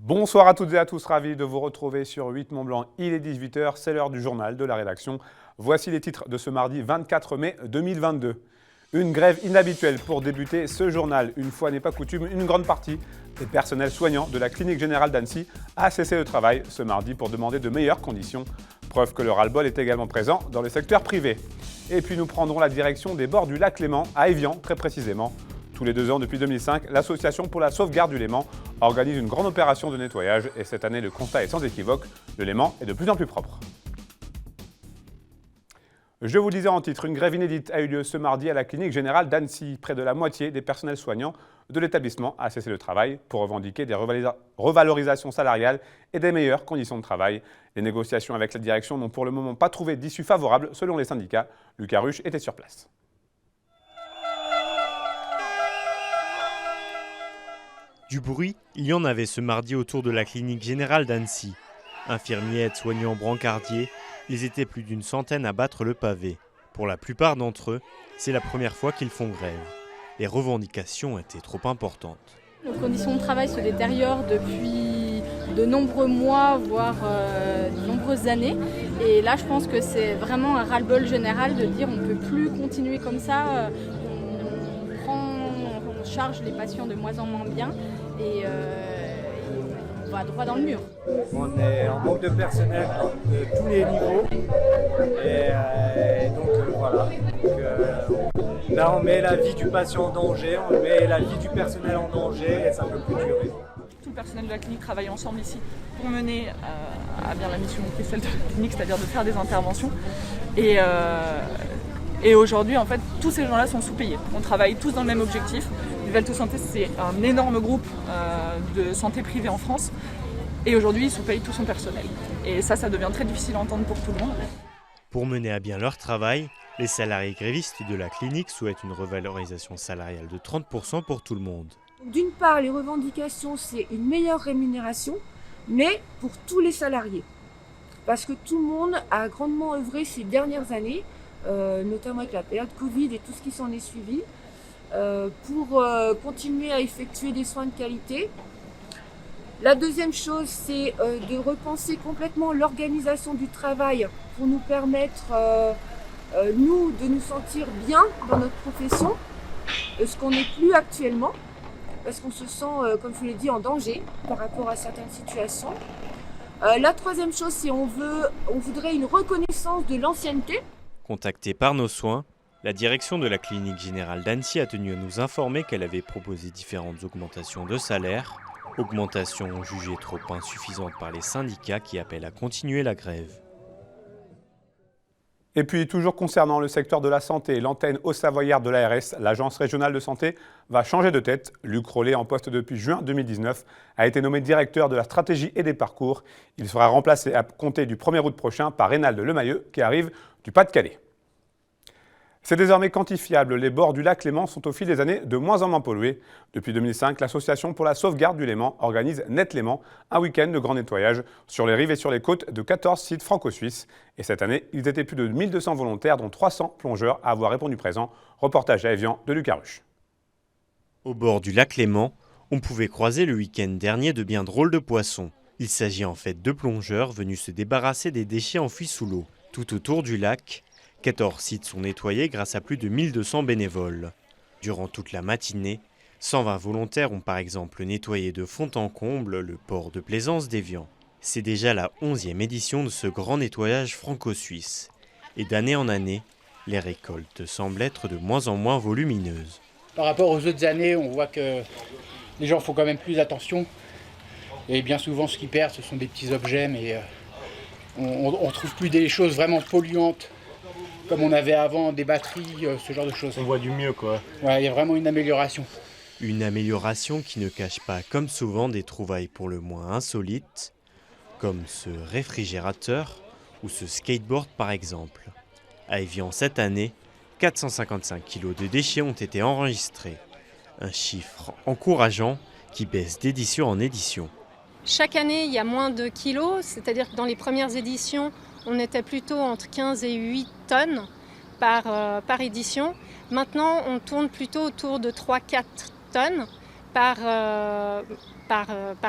Bonsoir à toutes et à tous, ravi de vous retrouver sur 8 Mont-Blanc. Il est 18h, c'est l'heure du journal de la rédaction. Voici les titres de ce mardi 24 mai 2022. Une grève inhabituelle pour débuter ce journal. Une fois n'est pas coutume, une grande partie des personnels soignants de la clinique générale d'Annecy a cessé le travail ce mardi pour demander de meilleures conditions. Preuve que le ras-le-bol est également présent dans le secteur privé. Et puis nous prendrons la direction des bords du lac Léman, à Évian très précisément. Tous les 2 ans depuis 2005, l'Association pour la sauvegarde du Léman organise une grande opération de nettoyage et cette année, le constat est sans équivoque, le Léman est de plus en plus propre. Je vous le disais en titre, une grève inédite a eu lieu ce mardi à la clinique générale d'Annecy. Près de la moitié des personnels soignants de l'établissement a cessé le travail pour revendiquer des revalorisations salariales et des meilleures conditions de travail. Les négociations avec la direction n'ont pour le moment pas trouvé d'issue favorable selon les syndicats. Lucas Ruche était sur place. Du bruit, il y en avait ce mardi autour de la clinique générale d'Annecy. Infirmiers, aides-soignants, brancardiers, ils étaient plus d'une centaine à battre le pavé. Pour la plupart d'entre eux, c'est la première fois qu'ils font grève. Les revendications étaient trop importantes. Nos conditions de travail se détériorent depuis de nombreux mois, voire de nombreuses années. Et là, je pense que c'est vraiment un ras-le-bol général de dire on ne peut plus continuer comme ça. On charge les patients de moins en moins bien et on va droit dans le mur. On est en manque de personnel de tous les niveaux et donc voilà. Là on met la vie du patient en danger, on met la vie du personnel en danger et ça ne peut plus durer. Tout le personnel de la clinique travaille ensemble ici pour mener à bien la mission qui est celle de la clinique, c'est-à-dire de faire des interventions. Et aujourd'hui, en fait, tous ces gens-là sont sous-payés. On travaille tous dans le même objectif. Vivalto Santé, c'est un énorme groupe de santé privée en France. Et aujourd'hui, ils sous-payent tout son personnel. Et ça devient très difficile à entendre pour tout le monde. Pour mener à bien leur travail, les salariés grévistes de la clinique souhaitent une revalorisation salariale de 30% pour tout le monde. D'une part, les revendications, c'est une meilleure rémunération, mais pour tous les salariés. Parce que tout le monde a grandement œuvré ces dernières années, notamment avec la période Covid et tout ce qui s'en est suivi, pour continuer à effectuer des soins de qualité. La deuxième chose, c'est de repenser complètement l'organisation du travail pour nous permettre, nous, de nous sentir bien dans notre profession, ce qu'on n'est plus actuellement, parce qu'on se sent, comme je vous l'ai dit, en danger par rapport à certaines situations. La troisième chose, c'est on voudrait une reconnaissance de l'ancienneté. Contactée par nos soins, la direction de la clinique générale d'Annecy a tenu à nous informer qu'elle avait proposé différentes augmentations de salaire, augmentations jugées trop insuffisantes par les syndicats qui appellent à continuer la grève. Et puis, toujours concernant le secteur de la santé, l'antenne haut-savoyarde de l'ARS, l'Agence régionale de santé, va changer de tête. Luc Rollet, en poste depuis juin 2019, a été nommé directeur de la stratégie et des parcours. Il sera remplacé à compter du 1er août prochain par Reynald Lemayeux, qui arrive du Pas-de-Calais. C'est désormais quantifiable, les bords du lac Léman sont au fil des années de moins en moins pollués. Depuis 2005, l'Association pour la sauvegarde du Léman organise Net Léman, un week-end de grand nettoyage sur les rives et sur les côtes de 14 sites franco-suisses. Et cette année, ils étaient plus de 1200 volontaires, dont 300 plongeurs à avoir répondu présent. Reportage à Évian de Lucas Ruche. Au bord du lac Léman, on pouvait croiser le week-end dernier de bien drôles de poissons. Il s'agit en fait de plongeurs venus se débarrasser des déchets enfouis sous l'eau. Tout autour du lac, 14 sites sont nettoyés grâce à plus de 1200 bénévoles. Durant toute la matinée, 120 volontaires ont par exemple nettoyé de fond en comble le port de plaisance d'Évian. C'est déjà la 11e édition de ce grand nettoyage franco-suisse. Et d'année en année, les récoltes semblent être de moins en moins volumineuses. Par rapport aux autres années, on voit que les gens font quand même plus attention. Et bien souvent, ce qu'ils perdent, ce sont des petits objets, mais on ne trouve plus des choses vraiment polluantes comme on avait avant, des batteries, ce genre de choses. On voit du mieux quoi. Ouais, il y a vraiment une amélioration. Une amélioration qui ne cache pas, comme souvent, des trouvailles pour le moins insolites, comme ce réfrigérateur ou ce skateboard par exemple. À Évian cette année, 455 kg de déchets ont été enregistrés. Un chiffre encourageant qui baisse d'édition en édition. Chaque année, il y a moins de kilos, c'est-à-dire que dans les premières éditions, on était plutôt entre 15 et 8 tonnes par édition. Maintenant, on tourne plutôt autour de 3-4 tonnes. par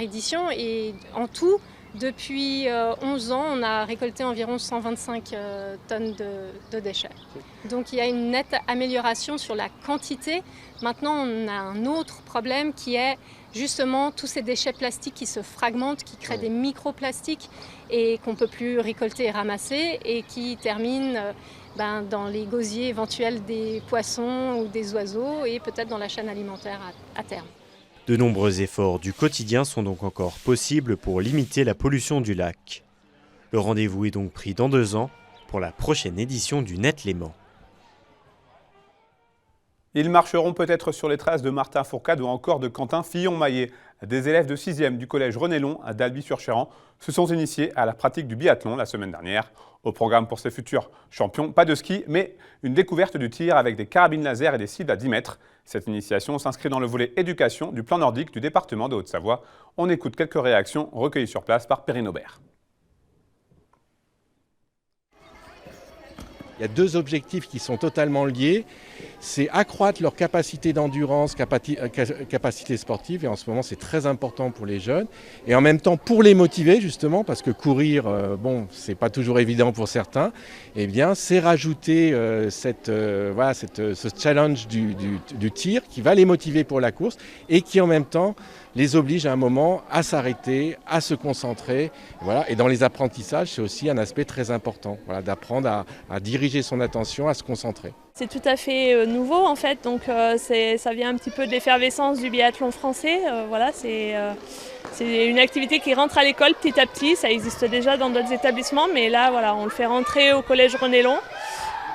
édition. Et en tout, depuis 11 ans, on a récolté environ 125 tonnes de déchets. Donc il y a une nette amélioration sur la quantité. Maintenant, on a un autre problème qui est justement tous ces déchets plastiques qui se fragmentent, qui créent des microplastiques et qu'on ne peut plus récolter et ramasser et qui terminent dans les gosiers éventuels des poissons ou des oiseaux et peut-être dans la chaîne alimentaire à terme. De nombreux efforts du quotidien sont donc encore possibles pour limiter la pollution du lac. Le rendez-vous est donc pris dans 2 ans pour la prochaine édition du Net Léman. Ils marcheront peut-être sur les traces de Martin Fourcade ou encore de Quentin Fillon-Maillet. Des élèves de 6e du collège René-Long à d'Albi-sur-Chéran se sont initiés à la pratique du biathlon la semaine dernière. Au programme pour ces futurs champions, pas de ski, mais une découverte du tir avec des carabines laser et des cibles à 10 mètres. Cette initiation s'inscrit dans le volet éducation du plan nordique du département de Haute-Savoie. On écoute quelques réactions recueillies sur place par Perrine Aubert. Il y a 2 objectifs qui sont totalement liés. C'est accroître leur capacité d'endurance, capacité sportive. Et en ce moment, c'est très important pour les jeunes. Et en même temps, pour les motiver, justement, parce que courir, c'est pas toujours évident pour certains. Eh bien, c'est rajouter ce challenge du tir qui va les motiver pour la course et qui, en même temps, les oblige à un moment à s'arrêter, à se concentrer. Voilà. Et dans les apprentissages, c'est aussi un aspect très important, d'apprendre à diriger son attention, à se concentrer. C'est tout à fait nouveau en fait, donc ça vient un petit peu de l'effervescence du biathlon français. C'est une activité qui rentre à l'école petit à petit, ça existe déjà dans d'autres établissements, mais là on le fait rentrer au collège René-Long.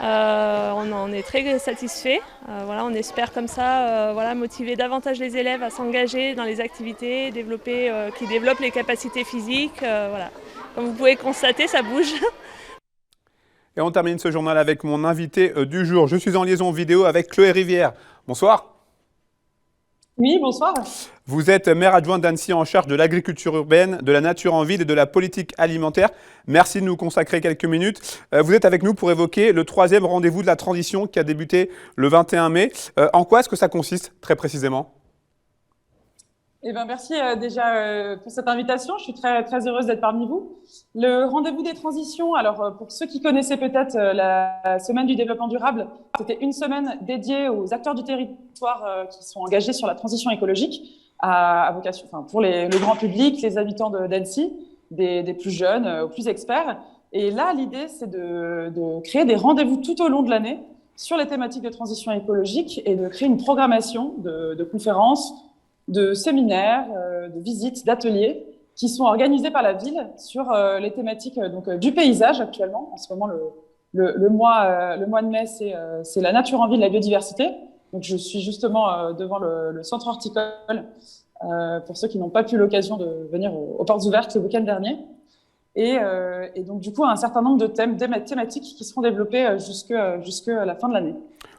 On en est très satisfait. On espère comme ça motiver davantage les élèves à s'engager dans les activités qui développent les capacités physiques. Comme vous pouvez constater, ça bouge. Et on termine ce journal avec mon invité du jour. Je suis en liaison vidéo avec Chloé Rivière. Bonsoir. Oui, bonsoir. Vous êtes maire adjointe d'Annecy en charge de l'agriculture urbaine, de la nature en ville et de la politique alimentaire. Merci de nous consacrer quelques minutes. Vous êtes avec nous pour évoquer le 3e rendez-vous de la transition qui a débuté le 21 mai. En quoi est-ce que ça consiste très précisément ? Merci déjà pour cette invitation. Je suis très, très heureuse d'être parmi vous. Le rendez-vous des transitions, alors pour ceux qui connaissaient peut-être la semaine du développement durable, c'était une semaine dédiée aux acteurs du territoire qui sont engagés sur la transition écologique à vocation, pour le grand public, les habitants d'Annecy, des plus jeunes aux plus experts. Et là, l'idée, c'est de créer des rendez-vous tout au long de l'année sur les thématiques de transition écologique et de créer une programmation de conférences, de séminaires, de visites, d'ateliers qui sont organisés par la ville sur les thématiques du paysage actuellement. En ce moment, le mois de mai, c'est la nature en ville, la biodiversité. Donc, je suis justement devant le centre horticole pour ceux qui n'ont pas eu l'occasion de venir aux portes ouvertes le week-end dernier. Et donc, du coup, un certain nombre de thématiques qui seront développées jusqu'à la fin de l'année.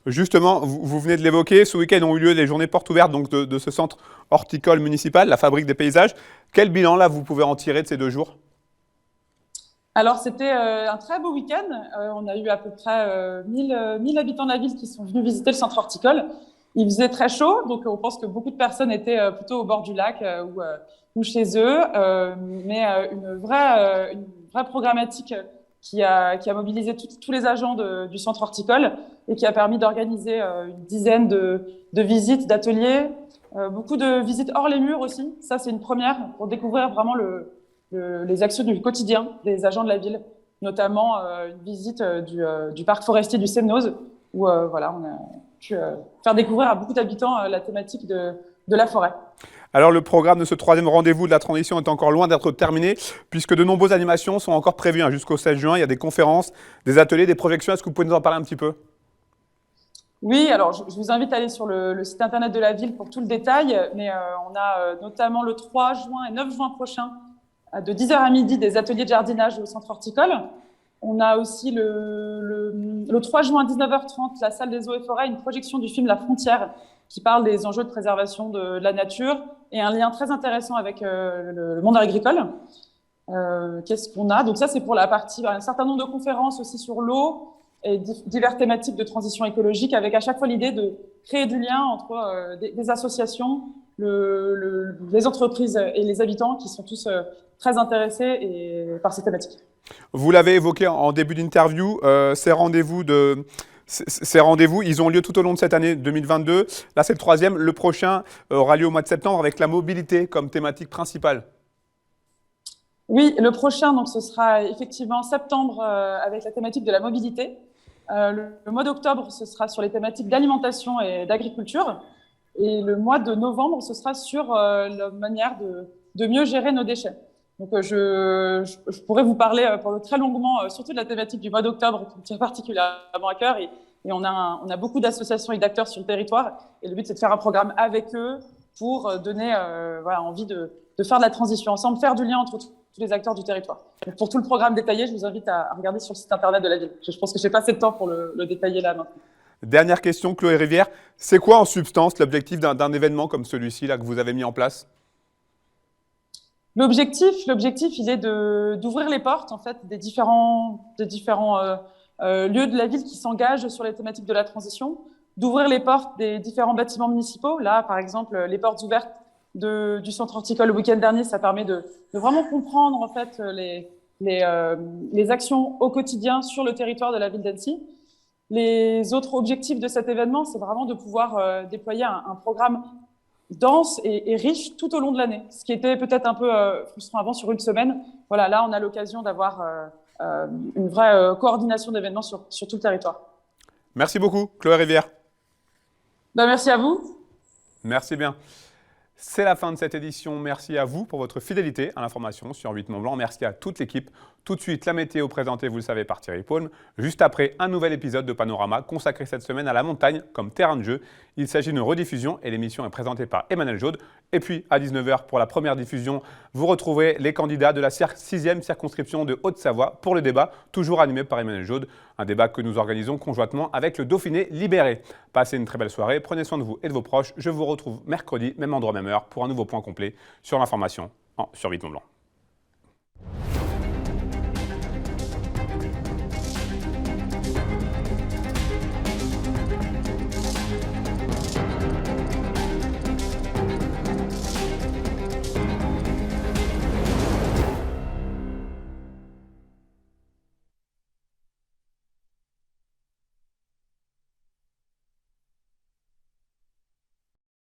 Justement, vous venez de l'évoquer, ce week-end ont eu lieu les journées portes ouvertes donc de ce centre horticole municipal, la Fabrique des Paysages. Quel bilan là vous pouvez en tirer de ces 2 jours ? Alors c'était un très beau week-end. On a eu à peu près 1000 habitants de la ville qui sont venus visiter le centre horticole. Il faisait très chaud, donc on pense que beaucoup de personnes étaient plutôt au bord du lac ou chez eux, mais une vraie programmatique qui a mobilisé tous les agents du centre horticole et qui a permis d'organiser une dizaine de visites, d'ateliers, beaucoup de visites hors les murs aussi. Ça, c'est une première pour découvrir vraiment les actions du quotidien des agents de la ville, notamment une visite du parc forestier du Semnoz où on a pu faire découvrir à beaucoup d'habitants la thématique de la forêt. Alors le programme de ce 3e rendez-vous de la transition est encore loin d'être terminé puisque de nombreuses animations sont encore prévues jusqu'au 16 juin. Il y a des conférences, des ateliers, des projections. Est-ce que vous pouvez nous en parler un petit peu ? Oui, alors je vous invite à aller sur le site internet de la ville pour tout le détail, mais on a notamment le 3 juin et 9 juin prochain de 10h à midi des ateliers de jardinage au centre horticole. On a aussi le 3 juin à 19h30, la salle des eaux et forêts, une projection du film La Frontière qui parle des enjeux de préservation de la nature et un lien très intéressant avec le monde agricole. Qu'est-ce qu'on a ? Donc ça, c'est pour la partie, un certain nombre de conférences aussi sur l'eau et diverses thématiques de transition écologique avec à chaque fois l'idée de créer du lien entre des associations, les entreprises et les habitants qui sont tous très intéressés par ces thématiques. Vous l'avez évoqué en début d'interview, ces rendez-vous, ils ont lieu tout au long de cette année 2022. Là, c'est le 3e. Le prochain aura lieu au mois de septembre avec la mobilité comme thématique principale. Oui, le prochain, donc, ce sera effectivement septembre avec la thématique de la mobilité. Le mois d'octobre, ce sera sur les thématiques d'alimentation et d'agriculture. Et le mois de novembre, ce sera sur la manière de mieux gérer nos déchets. Donc, je pourrais vous parler pendant très longuement, surtout de la thématique du mois d'octobre, qui me tient particulièrement à cœur. Et on a beaucoup d'associations et d'acteurs sur le territoire. Et le but, c'est de faire un programme avec eux pour donner envie de faire de la transition ensemble, faire du lien entre tous les acteurs du territoire. Donc, pour tout le programme détaillé, je vous invite à regarder sur le site internet de la ville. Je pense que je n'ai pas assez de temps pour le détailler là maintenant. Dernière question, Chloé Rivière. C'est quoi en substance l'objectif d'un événement comme celui-ci là, que vous avez mis en place ? L'objectif, il est d'ouvrir les portes en fait, des différents lieux de la ville qui s'engagent sur les thématiques de la transition, d'ouvrir les portes des différents bâtiments municipaux. Là, par exemple, les portes ouvertes du centre horticole le week-end dernier, ça permet de vraiment comprendre en fait, les actions au quotidien sur le territoire de la ville d'Annecy. Les autres objectifs de cet événement, c'est vraiment de pouvoir déployer un programme dense et riche tout au long de l'année. Ce qui était peut-être un peu frustrant avant sur une semaine. Voilà, là, on a l'occasion d'avoir une vraie coordination d'événements sur tout le territoire. Merci beaucoup, Chloé Rivière. Merci à vous. Merci bien. C'est la fin de cette édition. Merci à vous pour votre fidélité à l'information sur 8 Mont Blanc. Merci à toute l'équipe. Tout de suite, la météo présentée, vous le savez, par Thierry Paume. Juste après, un nouvel épisode de Panorama consacré cette semaine à la montagne comme terrain de jeu. Il s'agit d'une rediffusion et l'émission est présentée par Emmanuel Jaude. Et puis, à 19h, pour la première diffusion, vous retrouverez les candidats de la 6e circonscription de Haute-Savoie pour le débat, toujours animé par Emmanuel Jaude. Un débat que nous organisons conjointement avec le Dauphiné libéré. Passez une très belle soirée, prenez soin de vous et de vos proches. Je vous retrouve mercredi, même endroit, même heure, pour un nouveau point complet sur l'information sur 8 Mont Blanc.